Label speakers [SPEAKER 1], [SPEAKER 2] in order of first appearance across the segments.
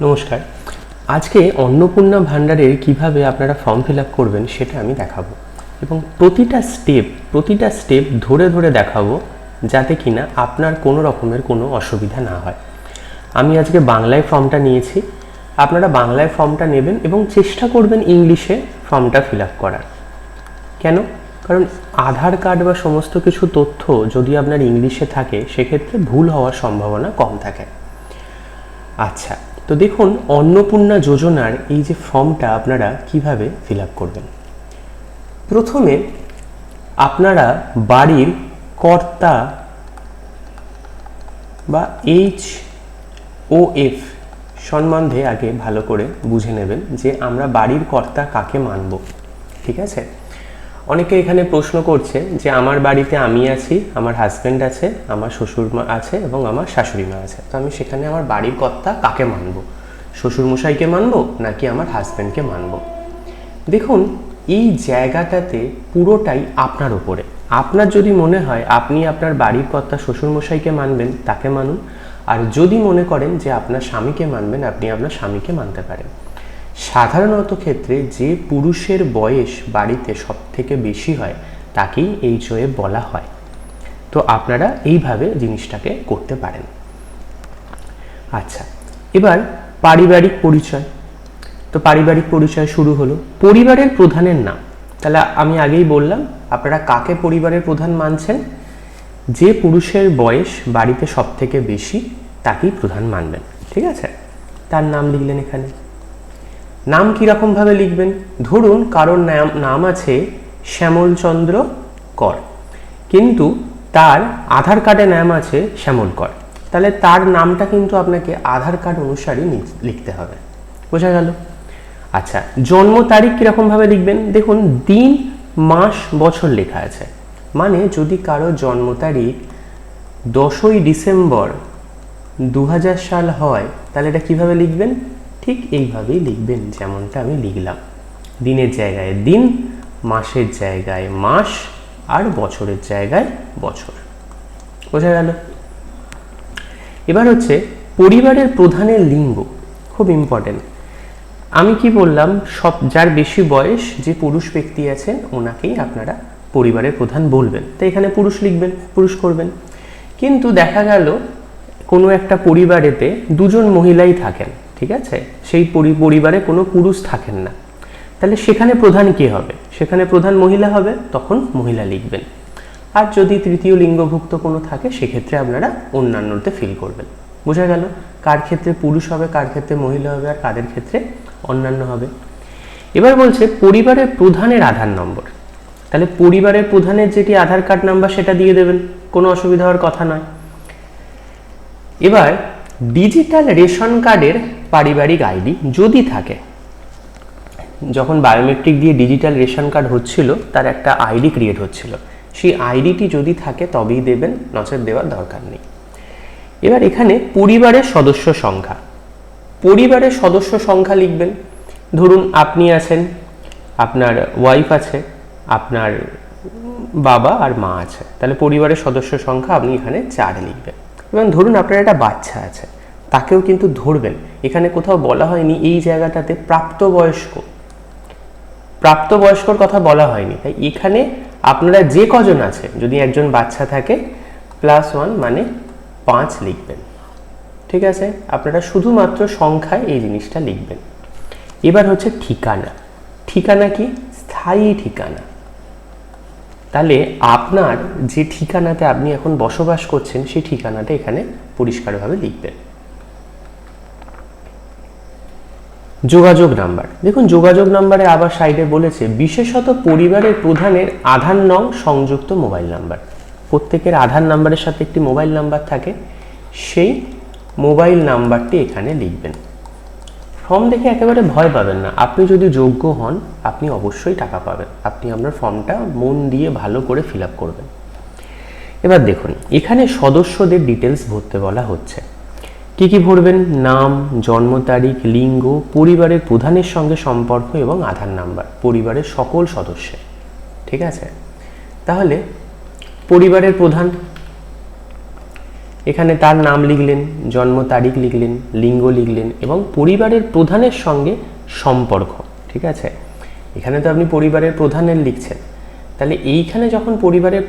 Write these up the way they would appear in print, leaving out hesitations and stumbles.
[SPEAKER 1] নমস্কার। আজকে অন্নপূর্ণা ভান্ডারের কিভাবে আপনারা ফর্ম ফিল আপ করবেন সেটা আমি দেখাবো এবং প্রতিটা স্টেপ ধরে ধরে দেখাবো, যাতে কিনা আপনার কোনো রকমের কোনো অসুবিধা না হয়। আমি আজকে বাংলায় ফর্মটা নিয়েছি, আপনারা বাংলায় ফর্মটা নেবেন এবং চেষ্টা করবেন ইংলিশে ফর্মটা ফিল আপ করার। কেন? কারণ আধার কার্ড বা সমস্ত কিছু তথ্য যদি আপনার ইংলিশে থাকে সেক্ষেত্রে ভুল হওয়ার সম্ভাবনা কম থাকে। আচ্ছা, তো দেখুন অন্নপূর্ণা যোজনার এই যে ফর্মটা আপনারা কিভাবে ফিল আপ করবেন। প্রথমে আপনারা বাড়ির কর্তা বা HOF সম্বন্ধে আগে ভালো করে বুঝে নেবেন যে আমরা বাড়ির কর্তা কাকে মানব। ঠিক আছে, অনেকে এখানে প্রশ্ন করছে যে আমার বাড়িতে আমি আছি, আমার হাজব্যান্ড আছে, আমার শ্বশুর মা আছে এবং আমার শাশুড়ি মা আছে, তো আমি সেখানে আমার বাড়ির কর্তা কাকে মানব? শ্বশুরমশাইকে মানব নাকি আমার হাজব্যান্ডকে মানব? দেখুন এই জায়গাটাতে পুরোটাই আপনার ওপরে। আপনার যদি মনে হয় আপনি আপনার বাড়ির কর্তা শ্বশুরমশাইকে মানবেন, তাকে মানুন। আর যদি মনে করেন যে আপনার স্বামীকে মানবেন, আপনি আপনার স্বামীকে মানতে পারেন। সাধারণত ক্ষেত্রে যে পুরুষের বয়স বাড়িতে সব থেকে বেশি হয় তাকেই HOF বলা হয়। তো আপনারা এইভাবে জিনিসটাকে করতে পারেন। আচ্ছা, এবার পারিবারিক পরিচয়। তো পারিবারিক পরিচয় শুরু হলো পরিবারের প্রধানের নাম। তাহলে আমি আগেই বললাম আপনারা কাকে পরিবারের প্রধান মানছেন? যে পুরুষের বয়স বাড়িতে সব থেকে বেশি তাকেই প্রধান মানবেন। ঠিক আছে, তার নাম লিখলেন। এখানে নাম কীরকমভাবে লিখবেন? ধরুন কারোর নাম আছে শ্যামলচন্দ্র কর, কিন্তু তার আধার কার্ডে নাম আছে শ্যামল কর, তাহলে তার নামটা কিন্তু আপনাকে আধার কার্ড অনুসারে লিখতে হবে। বোঝা গেল? আচ্ছা, জন্ম তারিখ কীরকমভাবে লিখবেন? দেখুন দিন, মাস, বছর লেখা আছে, মানে যদি কারো জন্ম তারিখ 10ই ডিসেম্বর 2000 সাল হয় তাহলে এটা কীভাবে লিখবেন? ঠিক এইভাবেই লিখবেন যেমনটা আমি লিখলাম। দিনের জায়গায় দিন, মাসের জায়গায় মাস, আর বছরের জায়গায় বছর। বোঝা গেল? এবার হচ্ছে পরিবারের প্রধানের লিঙ্গ, খুব ইম্পর্টেন্ট। আমি কি বললাম? সব যার বেশি বয়স যে পুরুষ ব্যক্তি আছেন ওনাকেই আপনারা পরিবারের প্রধান বলবেন, তো এখানে পুরুষ লিখবেন, পুরুষ করবেন। কিন্তু দেখা গেল কোনো একটা পরিবারেতে দুজন মহিলাই থাকেন, ঠিক আছে, সেই পরিবারে কোনো পুরুষ থাকেন না, তাহলে সেখানে প্রধান কে হবে? সেখানে প্রধান মহিলা হবে, তখন মহিলা লিখবেন। আর যদি তৃতীয় লিঙ্গভুক্ত কোনো থাকে সেক্ষেত্রে আপনারা অন্যান্যতে ফিল করবেন। বোঝা গেল কার ক্ষেত্রে পুরুষ হবে, কার ক্ষেত্রে মহিলা হবে, আর কাদের ক্ষেত্রে অন্যান্য হবে। এবার বলছে পরিবারের প্রধানের আধার নম্বর। তাহলে পরিবারের প্রধানের যেটি আধার কার্ড নাম্বার সেটা দিয়ে দেবেন, কোনো অসুবিধা হওয়ার কথা নয়। এবার ডিজিটাল রেশন কার্ডের পারিবারিক আইডি যদি থাকে, যখন বায়োমেট্রিক দিয়ে ডিজিটাল রেশন কার্ড হচ্ছিল তার একটা আইডি ক্রিয়েট হচ্ছিল, সেই আইডিটি যদি থাকে তবেই দেবেন, নচেত দেওয়ার দরকার নেই। এবার এখানে পরিবারের সদস্য সংখ্যা, পরিবারের সদস্য সংখ্যা লিখবেন। ধরুন আপনি আছেন, আপনার ওয়াইফ আছে, আপনার বাবা আর মা আছে, তাহলে পরিবারের সদস্য সংখ্যা আপনি এখানে 4 লিখবেন। এবং ধরুন আপনার একটা বাচ্চা আছে, তাকেও কিন্তু ধরবেন। এখানে কোথাও বলা হয়নি এই জায়গাটাতে প্রাপ্তবয়স্কর কথা বলা হয়নি, তাই এখানে আপনারা যে কজন আছে, যদি একজন বাচ্চা থাকে +1 মানে 5 লিখবেন। ঠিক আছে, আপনারা শুধুমাত্র সংখ্যায় এই জিনিসটা লিখবেন। এবার হচ্ছে ঠিকানা। ঠিকানা কি? স্থায়ী ঠিকানা। তাহলে আপনার যে ঠিকানাতে আপনি এখন বসবাস করছেন সেই ঠিকানাটা এখানে পরিষ্কারভাবে লিখবেন। যোগাযোগ নাম্বার। দেখুন যোগাযোগ নাম্বারে আবার সাইডে বলেছে বিশেষত পরিবারের প্রধানের আধার নং সংযুক্ত মোবাইল নাম্বার। প্রত্যেকের আধার নাম্বারের সাথে একটি মোবাইল নাম্বার থাকে, সেই মোবাইল নাম্বারটি এখানে লিখবেন। ফর্ম দেখে একেবারে ভয় পাবেন না, আপনি যদি যোগ্য হন আপনি অবশ্যই টাকা পাবেন। আপনি আপনার ফর্মটা মন দিয়ে ভালো করে ফিল আপ করবেন। এবার দেখুন এখানে সদস্যদের ডিটেলস ভরতে বলা হচ্ছে। কি কি ভরবেন? নাম, জন্ম তারিখ, লিঙ্গ, পরিবারের প্রধানের সঙ্গে সম্পর্ক এবং আধার নাম্বার পরিবারের সকল সদস্যের। ঠিক আছে, তাহলে পরিবারের প্রধান এখানে তার নাম লিখলেন, জন্ম তারিখ লিখলেন, লিঙ্গ লিখলেন এবং পরিবারের প্রধানের সঙ্গে সম্পর্ক। ঠিক আছে, এখানে তো আপনি পরিবারের প্রধানের লিখছেন, তাহলে এইখানে যখন পরিবারের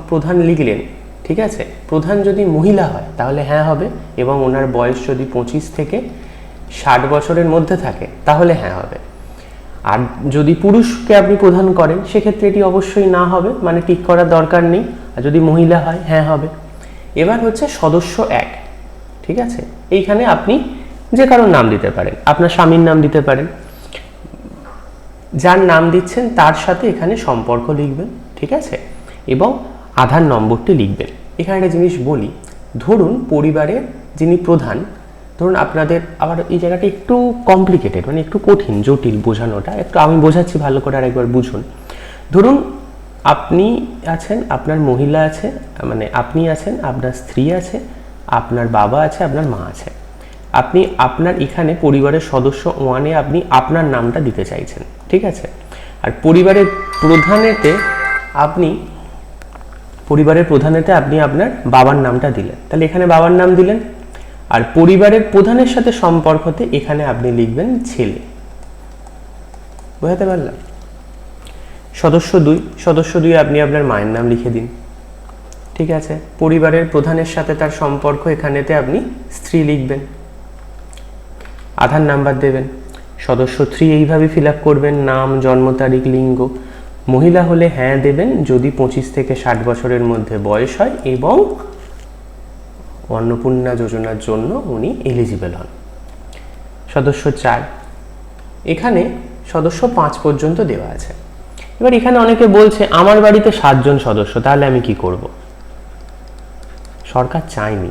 [SPEAKER 1] প্রধান লিখলেন, ঠিক আছে, প্রধান যদি মহিলা হয় তাহলে হ্যাঁ হবে, এবং ওনার বয়স যদি 25 থেকে 60 বছরের মধ্যে থাকে তাহলে হ্যাঁ হবে। আর যদি পুরুষকে আপনি প্রধান করেন সেক্ষেত্রে এটি অবশ্যই না হবে, মানে টিক করার দরকার নেই। আর যদি মহিলা হয় হ্যাঁ হবে। এবার হচ্ছে সদস্য 1। ঠিক আছে, এইখানে আপনি যে কারোর নাম দিতে পারেন, আপনার স্বামীর নাম দিতে পারেন, যার নাম দিচ্ছেন তার সাথে এখানে সম্পর্ক লিখবেন। ঠিক আছে, এবং আধার নম্বরটি লিখবেন। এখানে একটা জিনিস বলি, ধরুন পরিবারের যিনি প্রধান, ধরুন আপনাদের, আবার এই জায়গাটা একটু কমপ্লিকেটেড, মানে একটু কঠিন, জটিল বোঝানোটা, একটু আমি বোঝাচ্ছি ভালো করে, আর একবার বুঝুন। ধরুন আপনি আছেন, আপনার মহিলা আছে, মানে আপনি আছেন, আপনার স্ত্রী আছে, আপনার বাবা আছে, আপনার মা আছে। আপনি আপনার এখানে পরিবারের সদস্য 1-এ আপনি আপনার নামটা দিতে চাইছেন। ঠিক আছে, আর পরিবারের প্রধানেতে আপনি আপনার বাবার নামটা দিলেন, তাহলে এখানে বাবার নাম দিলেন। আর পরিবারের প্রধানের সাথে সম্পর্কতে এখানে আপনি লিখবেন ছেলে। বুঝতে পারলাম? সদস্য 2 আপনি আপনার মায়ের নাম লিখে দিন। ঠিক আছে, পরিবারের প্রধানের সাথে তার সম্পর্ক, এখানেতে আপনি স্ত্রী লিখবেন, আধার নাম্বার দেবেন। সদস্য 3 এইভাবে ফিল আপ করবেন, নাম, জন্ম তারিখ, লিঙ্গ। মহিলা হলে হ্যাঁ দেবেন যদি 25 থেকে 60 বছরের মধ্যে বয়স হয় এবং অন্নপূর্ণা যোজনার জন্য উনি এলিজিবল হন। সদস্য 4, এখানে সদস্য 5 পর্যন্ত দেওয়া আছে। এবার এখানে অনেকে বলছে আমার বাড়িতে 7 জন সদস্য, তাহলে আমি কি করব? সরকার চায়নি,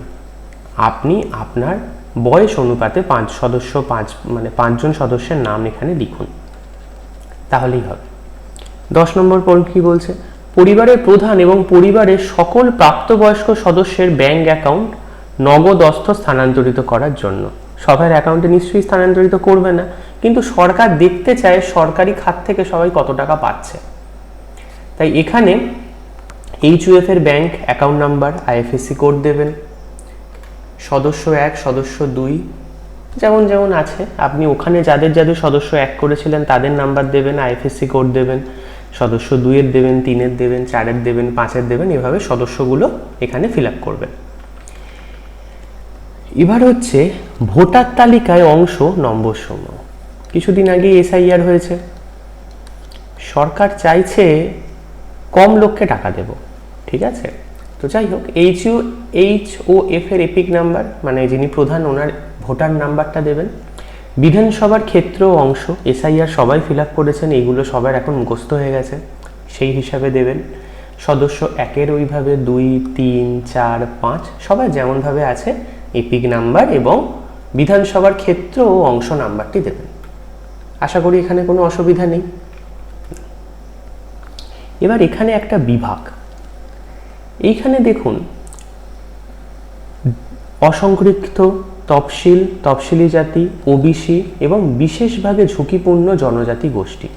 [SPEAKER 1] আপনি আপনার বয়স অনুপাতে 5 জন সদস্যের নাম এখানে লিখুন, তাহলেই হবে। 10 নম্বর পর কি বলছে? পরিবারের প্রধান এবং পরিবারের সকল প্রাপ্তবয়স্ক সদস্যের ব্যাংক অ্যাকাউন্ট নগদ অর্থ স্থানান্তরিত করার জন্য। সবার অ্যাকাউন্টে নিশ্চয়ই স্থানান্তরিত করবে না, কিন্তু সরকার দেখতে চায় সরকারি খাত থেকে সবাই কত টাকা পাচ্ছে। তাই এখানে HUF এর bank account number, IFSC code দেবেন। সদস্য 1, সদস্য 2 যেমন যেমন আছে, আপনি ওখানে যাদের সদস্য 1 করেছিলেন তাদের নাম্বার দেবেন, IFSC কোড দেবেন। সদস্য 2 এর দেবেন, 3 এর দেবেন, 4 এর দেবেন, 5 এর দেবেন, এভাবে সদস্যগুলো এখানে ফিল আপ করবেন। এবার হচ্ছে ভোটার তালিকায় অংশ নম্বর সমূহ। কিছুদিন আগে SIR হয়েছে, সরকার চাইছে কম লোককে টাকা দেব। ঠিক আছে, তো যাই হোক, HOF এর এপিক নাম্বার, মানে যিনি প্রধান ওনার ভোটার নাম্বারটা দেবেন। বিধানসভার ক্ষেত্র অংশ, SIR সবাই ফিল আপ করেছেন, এইগুলো সবার এখন মুখস্থ হয়ে গেছে, সেই হিসাবে দেবেন। সদস্য 1-এর ওইভাবে 2, 3, 4, 5 সবাই যেমনভাবে আছে এপিক নাম্বার এবং বিধানসভার ক্ষেত্র ও অংশ নাম্বারটি দেবেন। আশা করি এখানে কোনো অসুবিধা নেই। এবার এখানে একটা বিভাগ, এইখানে দেখুন অসংরক্ষিত, তফসিলি জাতি, OBC এবং বিশেষভাবে ঝুঁকিপূর্ণ জনজাতি গোষ্ঠী।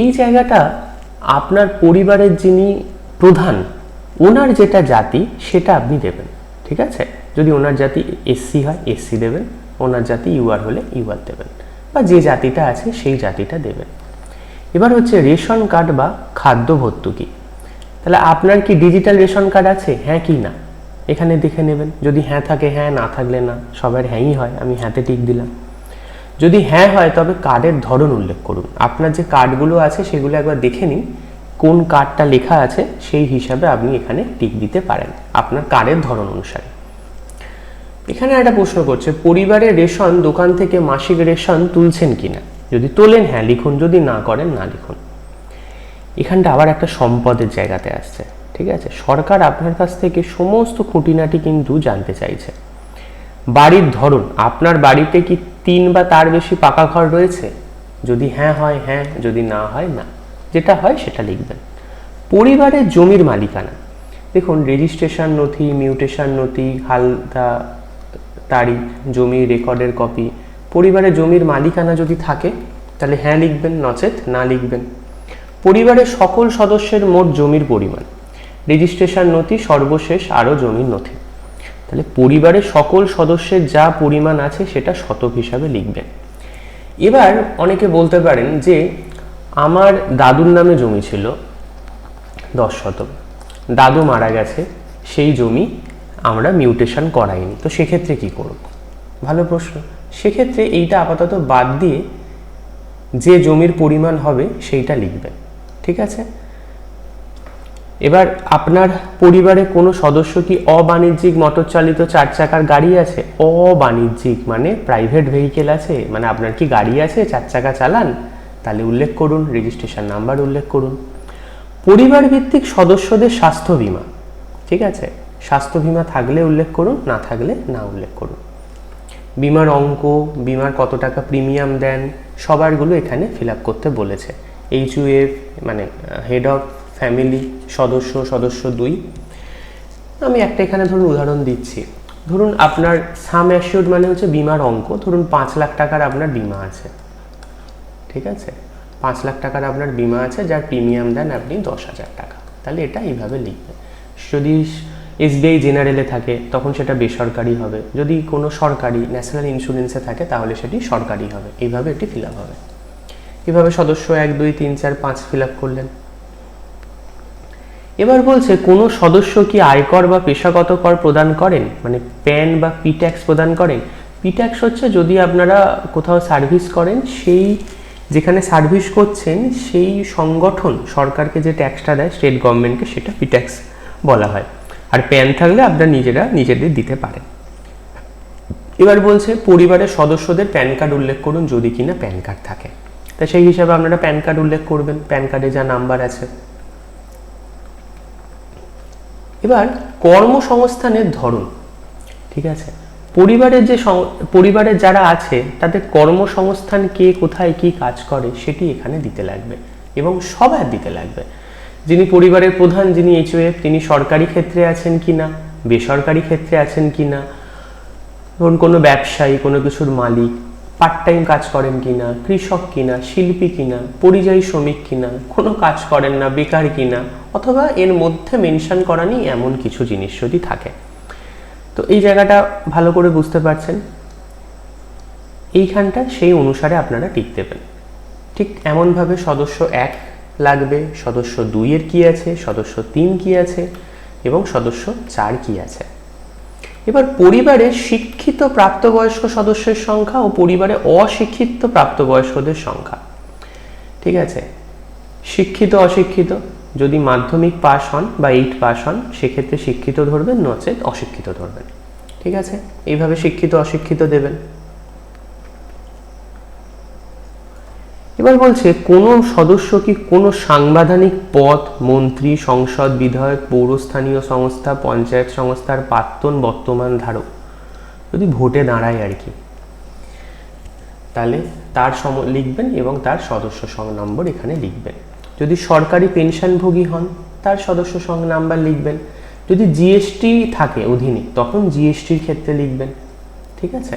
[SPEAKER 1] এই জায়গাটা আপনার পরিবারের যিনি প্রধান ওনার যেটা জাতি সেটা আপনি দেবেন। ঠিক আছে, যদি ওনার জাতি SC হয় SC দেবেন, ওনার জাতি UR হলে UR দেবেন, বা যে জাতিটা আছে সেই জাতিটা দেবেন। এবার হচ্ছে রেশন কার্ড বা খাদ্য ভর্তুকি। তাহলে আপনার কি ডিজিটাল রেশন কার্ড আছে, হ্যাঁ কি না এখানে দেখে নেবেন। যদি হ্যাঁ থাকে হ্যাঁ, না থাকলে না। সবার হ্যাঁই হয়, আমি হ্যাঁতে টিক দিলাম। যদি হ্যাঁ হয় তবে কার্ডের ধরন উল্লেখ করুন। আপনার যে কার্ডগুলো আছে সেগুলো একবার দেখে নিন, কোন কার্ডটা লেখা আছে সেই হিসাবে আপনি এখানে টিক দিতে পারেন আপনার কার্ডের ধরন অনুসারে। এখানে একটা প্রশ্ন করছে, পরিবারের রেশন দোকান থেকে মাসিক রেশন তুলছেন কিনা। যদি তোলেন হ্যাঁ লিখুন, যদি না করেন না লিখুন। এখানটা আবার একটা সম্পদের জায়গাতে আসছে। ঠিক আছে, সরকার আপনার কাছ থেকে সমস্ত খুঁটিনাটি কিন্তু জানতে চাইছে। বাড়ির ধরন, আপনার বাড়িতে কি 3 বা তার বেশি পাকা ঘর রয়েছে? যদি হ্যাঁ হয় হ্যাঁ, যদি না হয় না, যেটা হয় সেটা লিখবেন। পরিবারের জমির মালিকানা, দেখুন রেজিস্ট্রেশন নথি, মিউটেশন নথি, হালদা তারিখ, জমির রেকর্ডের কপি। পরিবারের জমির মালিকানা যদি থাকে তাহলে হ্যাঁ লিখবেন, নচেত না লিখবেন। পরিবারের সকল সদস্যের মোট জমির পরিমাণ, রেজিস্ট্রেশন নথি, সর্বশেষ আরও জমির নথি। তাহলে পরিবারের সকল সদস্যের যা পরিমাণ আছে সেটা শতক হিসাবে লিখবেন। এবার অনেকে বলতে পারেন যে আমার দাদুর নামে জমি ছিল 10 শতক, দাদু মারা গেছে, সেই জমি আমরা মিউটেশন করাইনি, তো সেক্ষেত্রে কি করব? ভালো প্রশ্ন। সেক্ষেত্রে এইটা আপাতত বাদ দিয়ে যে জমির পরিমাণ হবে সেইটা লিখবেন, ঠিক আছে? এবার আপনার পরিবারে কোনো সদস্য কি অবাণিজ্যিক মোটর চালিত 4 চাকার গাড়ি আছে? অবাণিজ্যিক মানে প্রাইভেট ভেহিকেল আছে, মানে আপনার কি গাড়ি আছে 4 চাকা চালান? তাহলে উল্লেখ করুন, রেজিস্ট্রেশন নাম্বার উল্লেখ করুন। পরিবার ভিত্তিক সদস্যদের স্বাস্থ্য বীমা, ঠিক আছে, স্বাস্থ্য বীমা থাকলে উল্লেখ করুন, না থাকলে না উল্লেখ করুন। বিমার অঙ্ক, বিমার কত টাকা প্রিমিয়াম দেন, সবারগুলো এখানে ফিল আপ করতে বলেছে। HUF মানে হেড অফ ফ্যামিলি, সদস্য 2। আমি একটা এখানে ধরুন উদাহরণ দিচ্ছি। ধরুন আপনার সাম অ্যাসিওর্ড মানে হচ্ছে বিমার অঙ্ক, ধরুন 5 লাখ টাকার আপনার বিমা আছে, ঠিক আছে, 5 লাখ টাকার আপনার বিমা আছে, যার প্রিমিয়াম দেন আপনি 10,000 টাকা। তাহলে এটা এইভাবে লিখবেন। যদি SBI জেনারেলে থাকে তখন সেটা বেসরকারি হবে, যদি কোনো সরকারি ন্যাশনাল ইন্স্যুরেন্সে থাকে তাহলে সেটি সরকারি হবে। এইভাবে এটি ফিল আপ হবে। এভাবে সদস্য 1 2 3 4 5 ফিল আপ করলেন। এবার বলছে কোনো সদস্য কি আয়কর বা পেশাগত কর প্রদান করেন, মানে প্যান বা পি ট্যাক্স প্রদান করেন। পি ট্যাক্স হচ্ছে যদি আপনারা কোথাও সার্ভিস করেন, সেই যেখানে সার্ভিস করছেন সেই সংগঠন সরকারকে যে ট্যাক্সটা দেয় স্টেট গভর্নমেন্টকে, সেটা পি ট্যাক্স বলা হয়। আর প্যান থাকলে আপনারা নিজেদের দিতে পারেন। এবার বলছে পরিবারের সদস্যদের প্যান কার্ড উল্লেখ করুন যদি কিনা প্যান কার্ড থাকে। তাই সেই হিসাবে আপনারা প্যান কার্ড উল্লেখ করবেন, প্যান কার্ডে যা নাম্বার আছে। এবার কর্মসংস্থানের ধরন, ঠিক আছে, পরিবারের যারা আছে তাদের কর্মসংস্থান কে কোথায় কি কাজ করে সেটি এখানে দিতে লাগবে এবং সবার দিতে লাগবে। যিনি পরিবারের প্রধান, যিনি HUF, তিনি সরকারি ক্ষেত্রে আছেন কিনা, বেসরকারি ক্ষেত্রে আছেন কিনা, ধরুন কোনো ব্যবসায়ী, কোনো কিছুর মালিক, পার্ট টাইম কাজ করেন কিনা, কৃষক কিনা, শিল্পী কিনা, পরিযায়ী শ্রমিক কিনা, কোনো কাজ করেন না, বেকার কিনা, অথবা এর মধ্যে মেনশন করা নেই এমন কিছু জিনিস যদি থাকে। তো এই জায়গাটা ভালো করে বুঝতে পারছেন। এইখানটা সেই অনুসারে আপনারা টিক দেবেন। ঠিক এমনভাবে সদস্য 1 লাগবে, সদস্য 2 এর কি আছে, সদস্য 3 কি আছে এবং সদস্য 4 কি আছে। এবার পরিবারে শিক্ষিত প্রাপ্তবয়স্ক সদস্যের সংখ্যা ও পরিবারে অশিক্ষিত প্রাপ্তবয়স্কদের সংখ্যা, ঠিক আছে। শিক্ষিত অশিক্ষিত, যদি মাধ্যমিক পাস হন বা 8 পাস হন সেক্ষেত্রে শিক্ষিত ধরবেন, নচেত অশিক্ষিত ধরবেন, ঠিক আছে। এইভাবে শিক্ষিত অশিক্ষিত দেবেন। এবার বলছে কোন সদস্য কি কোনো সাংবিধানিক পদ, মন্ত্রী, সংসদ, বিধায়ক, পৌরস্থানীয় সংস্থা, পঞ্চায়েত সংস্থার প্রাক্তন বর্তমান ধারক, যদি ভোটে দাঁড়ায় আর কি, তাহলে তার লিখবেন এবং তার সদস্য সংঘ নম্বর এখানে লিখবেন। যদি সরকারি পেনশনভোগী হন তার সদস্য সংঘ নাম্বার লিখবেন। যদি GST থাকে অধীনে তখন GSTর ক্ষেত্রে লিখবেন, ঠিক আছে।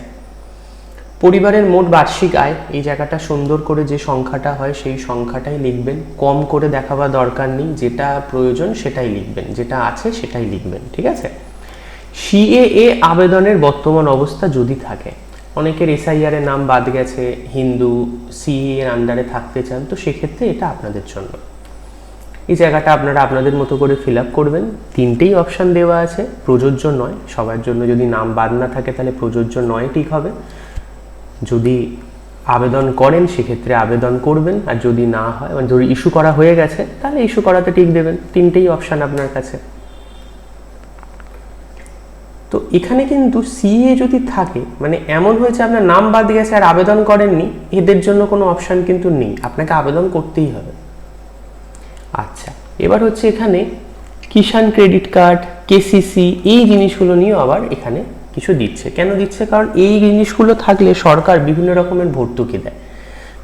[SPEAKER 1] পরিবারের মোট বার্ষিক আয়, এই জায়গাটা সুন্দর করে যে সংখ্যাটা হয় সেই সংখ্যাটাই লিখবেন, কম করে দেখাবার দরকার নেই, যেটা প্রয়োজন সেটাই লিখবেন, যেটা আছে সেটাই লিখবেন, ঠিক আছে। CAA আবেদনের বর্তমান অবস্থা যদি থাকে, অনেকের SIR এর নাম বাদ গেছে, হিন্দু CAA এর আন্ডারে থাকতে চান, তো সেক্ষেত্রে এটা আপনাদের জন্য। এই জায়গাটা আপনারা আপনাদের মতো করে ফিল আপ করবেন। 3টেই অপশান দেওয়া আছে, প্রযোজ্য নয় সবার জন্য। যদি নাম বাদ না থাকে তাহলে প্রযোজ্য নয় ঠিক হবে। যদি আবেদন করেন সেক্ষেত্রে আবেদন করবেন, আর যদি না হয় মানে যদি ইস্যু করা হয়ে গেছে তাহলে ইস্যু করাতে টিক দেবেন। 3টেই অপশান আপনার কাছে। তো এখানে কিন্তু CA যদি থাকে, মানে এমন হয়েছে আপনার নাম বাদ গেছে আর আবেদন করেননি, এদের জন্য কোনো অপশান কিন্তু নেই, আপনাকে আবেদন করতেই হবে। আচ্ছা, এবার হচ্ছে এখানে কিষাণ ক্রেডিট কার্ড, KCC, এই জিনিসগুলো নিয়েও আবার এখানে কিছু দিচ্ছে। কেন দিচ্ছে? কারণ এই জিনিসগুলো থাকলে সরকার বিভিন্ন রকমের ভর্তুকি দেয়।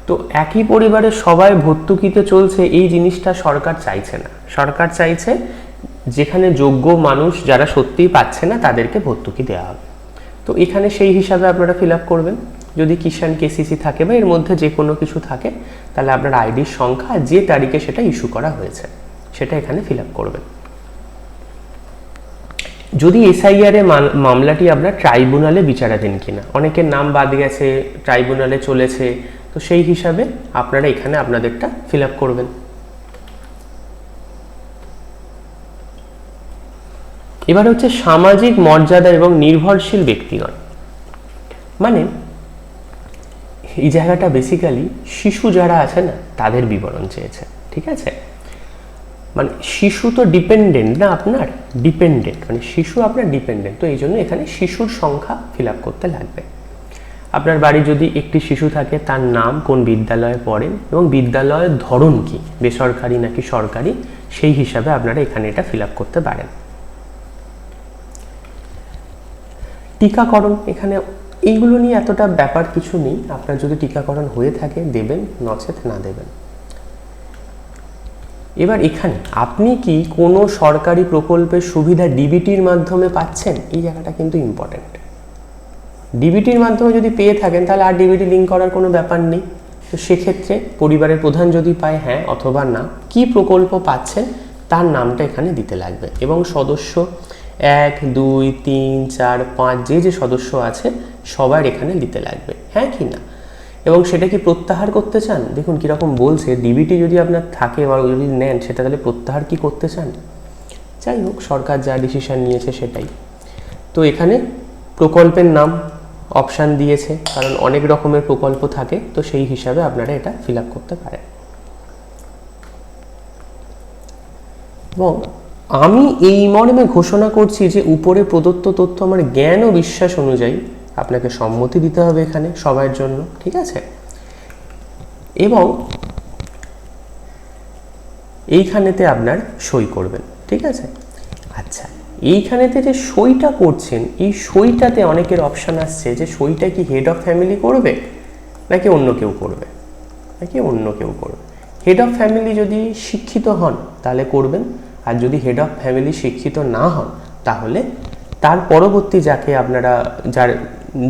[SPEAKER 1] তো একই পরিবারের সবাই ভর্তুকিতে চলছে, এই জিনিসটা সরকার চাইছে না। সরকার চাইছে যেখানে যোগ্য মানুষ যারা সত্যিই পাচ্ছে না তাদেরকে ভর্তুকি দেওয়া হবে। তো এখানে সেই হিসাবে আপনারা ফিল আপ করবেন। যদি কিষাণ, KCC থাকে বা এর মধ্যে যে কোনো কিছু থাকে তাহলে আপনার আইডির সংখ্যা যে তারিখে সেটা ইস্যু করা হয়েছে সেটা এখানে ফিল আপ করবেন। যদি এসআইআর এর মামলাটি আপনার ট্রাইব্যুনালে বিচারাধীন কিনা, অনেকের নাম বাদ গেছে, ট্রাইব্যুনালে চলেছে, তো সেই হিসাবে আপনারা এখানে আপনাদেরটা ফিল আপ করবেন। এবার হচ্ছে সামাজিক মর্যাদা এবং নির্ভরশীল ব্যক্তিগণ, মানে এই জায়গাটা বেসিক্যালি শিশু যারা আছে না তাদের বিবরণ চেয়েছে, ঠিক আছে। মানে শিশু তো ডিপেন্ডেন্ট না, আপনার ডিপেন্ডেন্ট, মানে শিশু আপনার ডিপেন্ডেন্ট, তো এই জন্য এখানে শিশুর সংখ্যা ফিল আপ করতে লাগবে। আপনার বাড়ি যদি একটি শিশু থাকে, তার নাম, কোন বিদ্যালয়ে পড়েন এবং বিদ্যালয়ের ধরন কি, বেসরকারি নাকি সরকারি, সেই হিসাবে আপনারা এখানে এটা ফিল আপ করতে পারেন। টিকাকরণ, এখানে এইগুলো নিয়ে এতটা ব্যাপার কিছু নেই, আপনার যদি টিকাকরণ হয়ে থাকে দেবেন, নচেত না দেবেন। এবার এখানে আপনি কি কোনো সরকারি প্রকল্পের সুবিধা ডিবিটির মাধ্যমে পাচ্ছেন, এই জায়গাটা কিন্তু ইম্পর্টেন্ট। ডিবিটির মাধ্যমে যদি পেয়ে থাকেন তাহলে আর ডিবিটি লিঙ্ক করার কোনো ব্যাপার নেই। তো সেক্ষেত্রে পরিবারের প্রধান যদি পায় হ্যাঁ অথবা না, কি প্রকল্প পাচ্ছেন তার নামটা এখানে দিতে লাগবে, এবং সদস্য 1, 2, 3, 4, 5 যে সদস্য আছে সবার এখানে দিতে লাগবে, হ্যাঁ কি না। এবং সেটা কি প্রত্যাহার করতে চান, দেখুন কীরকম বলছে, ডিবিটি যদি আপনার থাকে বা যদি নেন সেটা তাহলে প্রত্যাহার কি করতে চান। যাই হোক, সরকার যা ডিসিশন নিয়েছে সেটাই। তো এখানে প্রকল্পের নাম অপশান দিয়েছে, কারণ অনেক রকমের প্রকল্প থাকে, তো সেই হিসাবে আপনারা এটা ফিল আপ করতে পারেন। এবং আমি এই মর্মে ঘোষণা করছি যে উপরে প্রদত্ত তথ্য আমার জ্ঞান ও বিশ্বাস অনুযায়ী, আপনাকে সম্মতি দিতে হবে এখানে সবার জন্য, ঠিক আছে। এবং এইখানেতে আপনার সই করবেন, ঠিক আছে। আচ্ছা, এইখানেতে যে সইটা করছেন, এই সইটাতে অনেকের অপশান আসছে যে সইটা কি হেড অফ ফ্যামিলি করবে নাকি অন্য কেউ করবে, হেড অফ ফ্যামিলি যদি শিক্ষিত হন তাহলে করবেন, আর যদি হেড অফ ফ্যামিলি শিক্ষিত না হন তাহলে তার পরবর্তী যাকে আপনারা, যার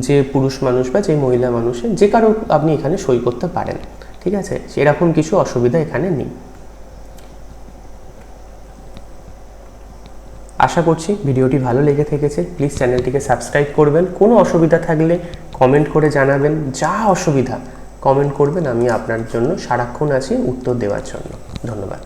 [SPEAKER 1] যে পুরুষ মানুষ বা যে মহিলা মানুষের যে কারো আপনি এখানে সই করতে পারেন, ঠিক আছে। সেরকম কিছু অসুবিধা এখানে নেই। আশা করছি ভিডিওটি ভালো লেগে থেকেছে। প্লিজ চ্যানেলটিকে সাবস্ক্রাইব করবেন। কোনো অসুবিধা থাকলে কমেন্ট করে জানাবেন, যা অসুবিধা কমেন্ট করবেন, আমি আপনার জন্য সারাক্ষণ আছি উত্তর দেওয়ার জন্য। ধন্যবাদ।